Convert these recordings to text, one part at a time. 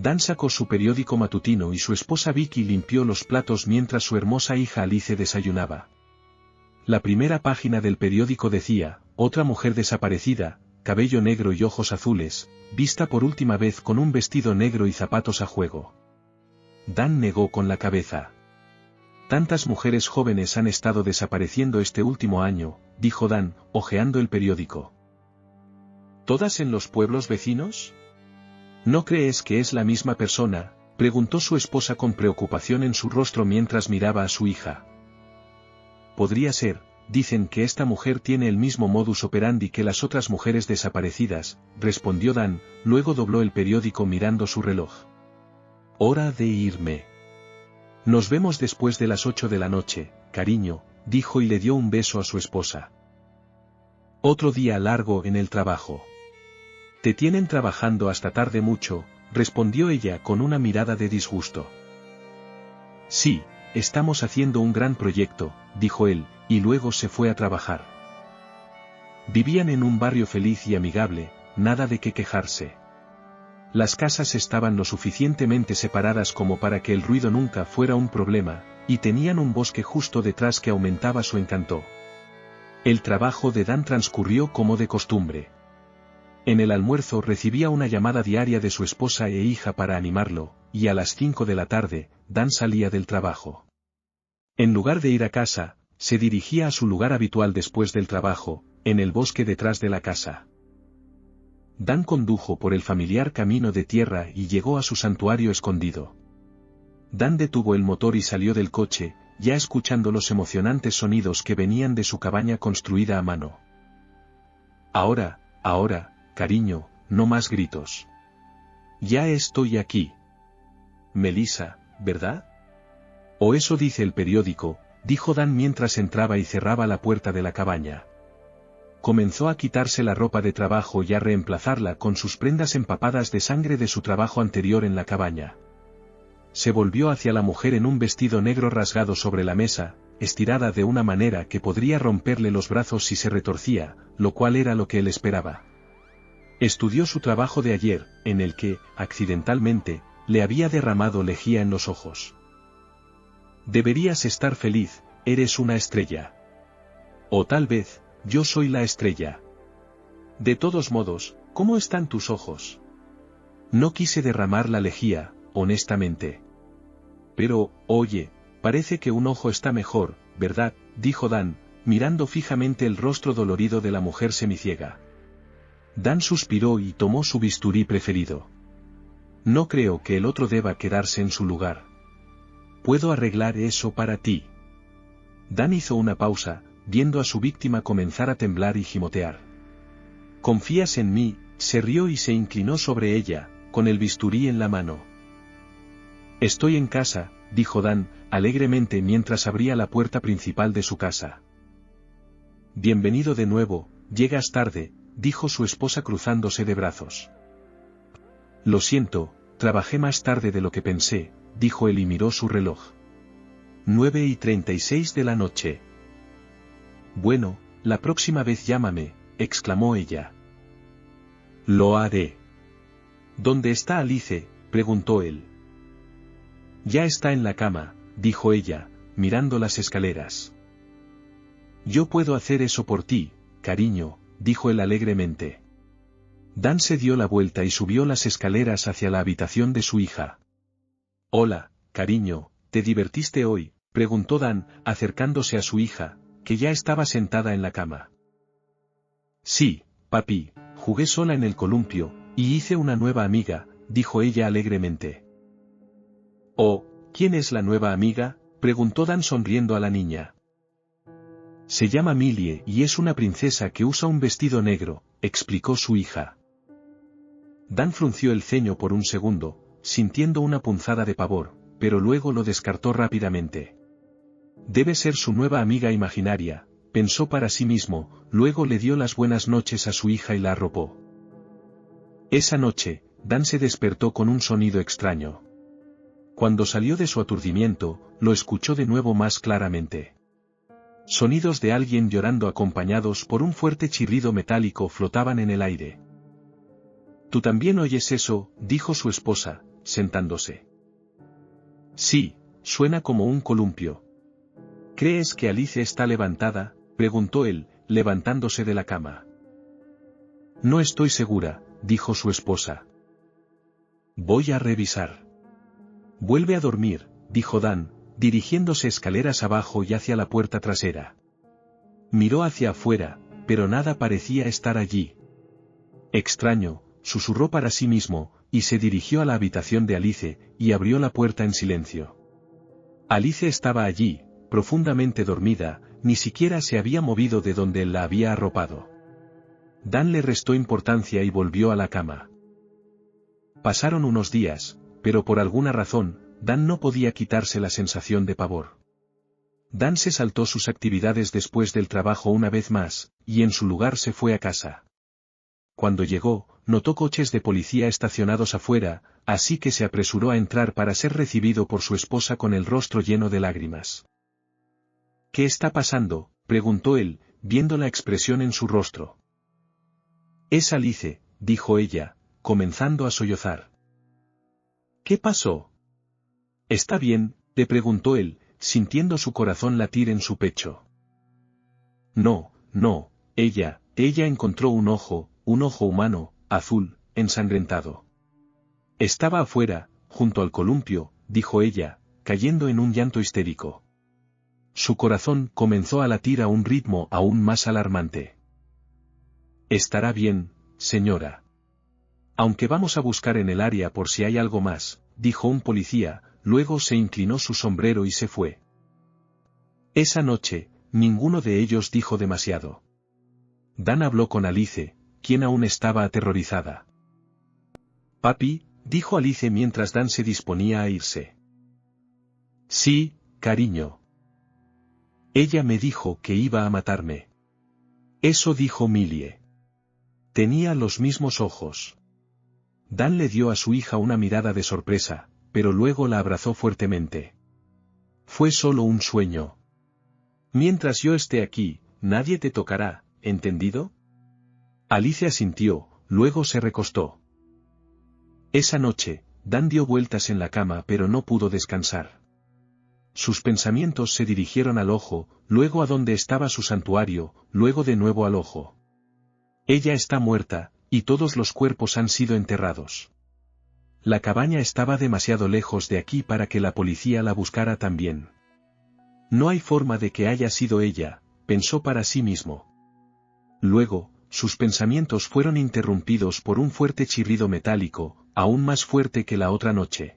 Dan sacó su periódico matutino y su esposa Vicky limpió los platos mientras su hermosa hija Alice desayunaba. La primera página del periódico decía, otra mujer desaparecida, cabello negro y ojos azules, vista por última vez con un vestido negro y zapatos a juego. Dan negó con la cabeza. Tantas mujeres jóvenes han estado desapareciendo este último año, dijo Dan, hojeando el periódico. ¿Todas en los pueblos vecinos? ¿No crees que es la misma persona?, preguntó su esposa con preocupación en su rostro mientras miraba a su hija. Podría ser, dicen que esta mujer tiene el mismo modus operandi que las otras mujeres desaparecidas, respondió Dan, luego dobló el periódico mirando su reloj. Hora de irme. Nos vemos después de las 8 de la noche, cariño, dijo y le dio un beso a su esposa. Otro día largo en el trabajo. Te tienen trabajando hasta tarde mucho, respondió ella con una mirada de disgusto. Sí, estamos haciendo un gran proyecto, dijo él, y luego se fue a trabajar. Vivían en un barrio feliz y amigable, nada de qué quejarse. Las casas estaban lo suficientemente separadas como para que el ruido nunca fuera un problema, y tenían un bosque justo detrás que aumentaba su encanto. El trabajo de Dan transcurrió como de costumbre. En el almuerzo recibía una llamada diaria de su esposa e hija para animarlo, y a las 5 de la tarde, Dan salía del trabajo. En lugar de ir a casa, se dirigía a su lugar habitual después del trabajo, en el bosque detrás de la casa. Dan condujo por el familiar camino de tierra y llegó a su santuario escondido. Dan detuvo el motor y salió del coche, ya escuchando los emocionantes sonidos que venían de su cabaña construida a mano. Ahora, cariño, no más gritos. Ya estoy aquí. Melissa, ¿verdad? O eso dice el periódico, dijo Dan mientras entraba y cerraba la puerta de la cabaña. Comenzó a quitarse la ropa de trabajo y a reemplazarla con sus prendas empapadas de sangre de su trabajo anterior en la cabaña. Se volvió hacia la mujer en un vestido negro rasgado sobre la mesa, estirada de una manera que podría romperle los brazos si se retorcía, lo cual era lo que él esperaba. Estudió su trabajo de ayer, en el que, accidentalmente, le había derramado lejía en los ojos. Deberías estar feliz, eres una estrella. O tal vez, yo soy la estrella. De todos modos, ¿cómo están tus ojos? No quise derramar la lejía, honestamente. Pero, oye, parece que un ojo está mejor, ¿verdad?, dijo Dan, mirando fijamente el rostro dolorido de la mujer semiciega. Dan suspiró y tomó su bisturí preferido. No creo que el otro deba quedarse en su lugar. Puedo arreglar eso para ti. Dan hizo una pausa, viendo a su víctima comenzar a temblar y gimotear. ¿Confías en mí?, se rió y se inclinó sobre ella, con el bisturí en la mano. Estoy en casa, dijo Dan, alegremente mientras abría la puerta principal de su casa. Bienvenido de nuevo, llegas tarde, dijo su esposa cruzándose de brazos. Lo siento, trabajé más tarde de lo que pensé, dijo él y miró su reloj. 9:36 de la noche. Bueno, la próxima vez llámame, exclamó ella. Lo haré. ¿Dónde está Alice?, preguntó él. Ya está en la cama, dijo ella, mirando las escaleras. Yo puedo hacer eso por ti, cariño, dijo él alegremente. Dan se dio la vuelta y subió las escaleras hacia la habitación de su hija. Hola, cariño, ¿te divertiste hoy?, preguntó Dan, acercándose a su hija, que ya estaba sentada en la cama. Sí, papi, jugué sola en el columpio, y hice una nueva amiga, dijo ella alegremente. Oh, ¿quién es la nueva amiga?, preguntó Dan sonriendo a la niña. Se llama Millie y es una princesa que usa un vestido negro, explicó su hija. Dan frunció el ceño por un segundo, sintiendo una punzada de pavor, pero luego lo descartó rápidamente. Debe ser su nueva amiga imaginaria, pensó para sí mismo, luego le dio las buenas noches a su hija y la arropó. Esa noche, Dan se despertó con un sonido extraño. Cuando salió de su aturdimiento, lo escuchó de nuevo más claramente. Sonidos de alguien llorando acompañados por un fuerte chirrido metálico flotaban en el aire. ¿Tú también oyes eso?, dijo su esposa, sentándose. Sí, suena como un columpio. ¿Crees que Alice está levantada?, preguntó él, levantándose de la cama. No estoy segura, dijo su esposa. Voy a revisar. Vuelve a dormir, dijo Dan, dirigiéndose escaleras abajo y hacia la puerta trasera. Miró hacia afuera, pero nada parecía estar allí. Extraño, susurró para sí mismo, y se dirigió a la habitación de Alice, y abrió la puerta en silencio. Alice estaba allí, profundamente dormida, ni siquiera se había movido de donde él la había arropado. Dan le restó importancia y volvió a la cama. Pasaron unos días, pero por alguna razón, Dan no podía quitarse la sensación de pavor. Dan se saltó sus actividades después del trabajo una vez más, y en su lugar se fue a casa. Cuando llegó, notó coches de policía estacionados afuera, así que se apresuró a entrar para ser recibido por su esposa con el rostro lleno de lágrimas. ¿Qué está pasando?, preguntó él, viendo la expresión en su rostro. Es Alice, dijo ella, comenzando a sollozar. ¿Qué pasó? ¿Está bien?, le preguntó él, sintiendo su corazón latir en su pecho. No, ella encontró un ojo humano, azul, ensangrentado. Estaba afuera, junto al columpio, dijo ella, cayendo en un llanto histérico. Su corazón comenzó a latir a un ritmo aún más alarmante. Estará bien, señora. Aunque vamos a buscar en el área por si hay algo más, dijo un policía, luego se inclinó su sombrero y se fue. Esa noche, ninguno de ellos dijo demasiado. Dan habló con Alice, quien aún estaba aterrorizada. Papi, dijo Alice mientras Dan se disponía a irse. Sí, cariño. Ella me dijo que iba a matarme. Eso dijo Millie. Tenía los mismos ojos. Dan le dio a su hija una mirada de sorpresa, pero luego la abrazó fuertemente. Fue solo un sueño. Mientras yo esté aquí, nadie te tocará, ¿entendido? Alice asintió, luego se recostó. Esa noche, Dan dio vueltas en la cama pero no pudo descansar. Sus pensamientos se dirigieron al ojo, luego a donde estaba su santuario, luego de nuevo al ojo. Ella está muerta, y todos los cuerpos han sido enterrados. La cabaña estaba demasiado lejos de aquí para que la policía la buscara también. No hay forma de que haya sido ella, pensó para sí mismo. Luego, sus pensamientos fueron interrumpidos por un fuerte chirrido metálico, aún más fuerte que la otra noche.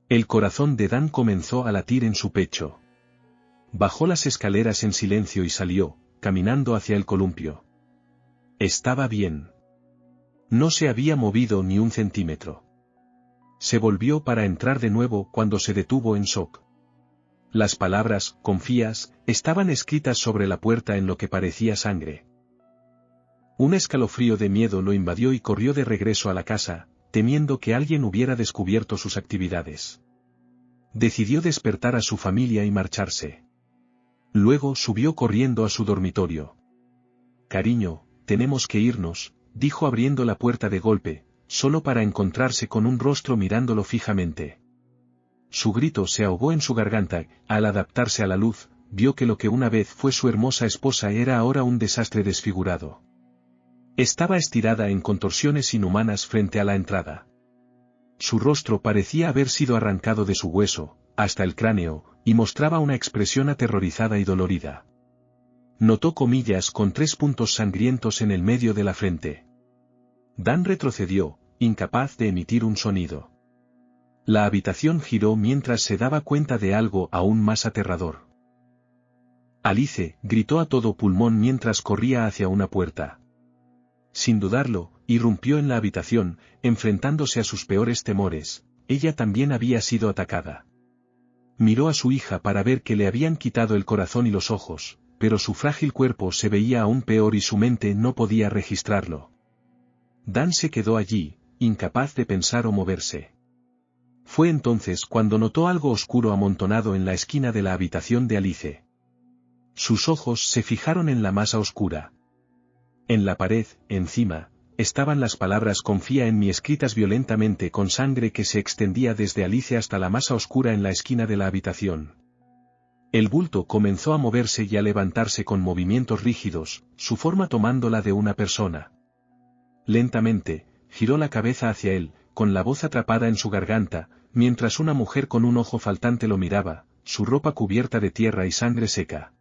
El corazón de Dan comenzó a latir en su pecho. Bajó las escaleras en silencio y salió, caminando hacia el columpio. Estaba bien. No se había movido ni un centímetro. Se volvió para entrar de nuevo cuando se detuvo en shock. Las palabras, confías, estaban escritas sobre la puerta en lo que parecía sangre. Un escalofrío de miedo lo invadió y corrió de regreso a la casa, temiendo que alguien hubiera descubierto sus actividades. Decidió despertar a su familia y marcharse. Luego subió corriendo a su dormitorio. Cariño, tenemos que irnos, dijo abriendo la puerta de golpe, solo para encontrarse con un rostro mirándolo fijamente. Su grito se ahogó en su garganta, al adaptarse a la luz, vio que lo que una vez fue su hermosa esposa era ahora un desastre desfigurado. Estaba estirada en contorsiones inhumanas frente a la entrada. Su rostro parecía haber sido arrancado de su hueso, hasta el cráneo, y mostraba una expresión aterrorizada y dolorida. Notó comillas con 3 puntos sangrientos en el medio de la frente. Dan retrocedió, incapaz de emitir un sonido. La habitación giró mientras se daba cuenta de algo aún más aterrador. Alice, gritó a todo pulmón mientras corría hacia una puerta. Sin dudarlo, irrumpió en la habitación, enfrentándose a sus peores temores. Ella también había sido atacada. Miró a su hija para ver que le habían quitado el corazón y los ojos, pero su frágil cuerpo se veía aún peor y su mente no podía registrarlo. Dan se quedó allí, incapaz de pensar o moverse. Fue entonces cuando notó algo oscuro amontonado en la esquina de la habitación de Alice. Sus ojos se fijaron en la masa oscura. En la pared, encima, estaban las palabras confía en mí escritas violentamente con sangre que se extendía desde Alice hasta la masa oscura en la esquina de la habitación. El bulto comenzó a moverse y a levantarse con movimientos rígidos, su forma tomando la de una persona. Lentamente, giró la cabeza hacia él, con la voz atrapada en su garganta, mientras una mujer con un ojo faltante lo miraba, su ropa cubierta de tierra y sangre seca.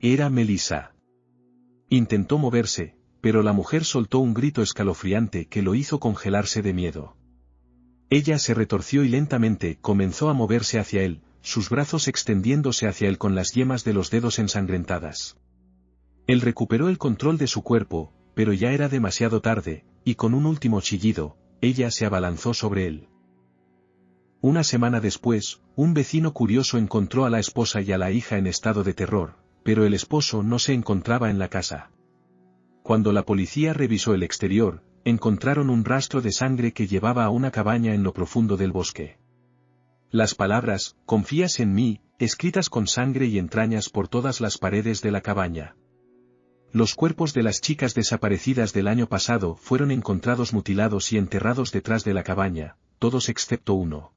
Era Melissa. Intentó moverse, pero la mujer soltó un grito escalofriante que lo hizo congelarse de miedo. Ella se retorció y lentamente comenzó a moverse hacia él, sus brazos extendiéndose hacia él con las yemas de los dedos ensangrentadas. Él recuperó el control de su cuerpo, pero ya era demasiado tarde, y con un último chillido, ella se abalanzó sobre él. Una semana después, un vecino curioso encontró a la esposa y a la hija en estado de terror, pero el esposo no se encontraba en la casa. Cuando la policía revisó el exterior, encontraron un rastro de sangre que llevaba a una cabaña en lo profundo del bosque. Las palabras, confías en mí, escritas con sangre y entrañas por todas las paredes de la cabaña. Los cuerpos de las chicas desaparecidas del año pasado fueron encontrados mutilados y enterrados detrás de la cabaña, todos excepto uno.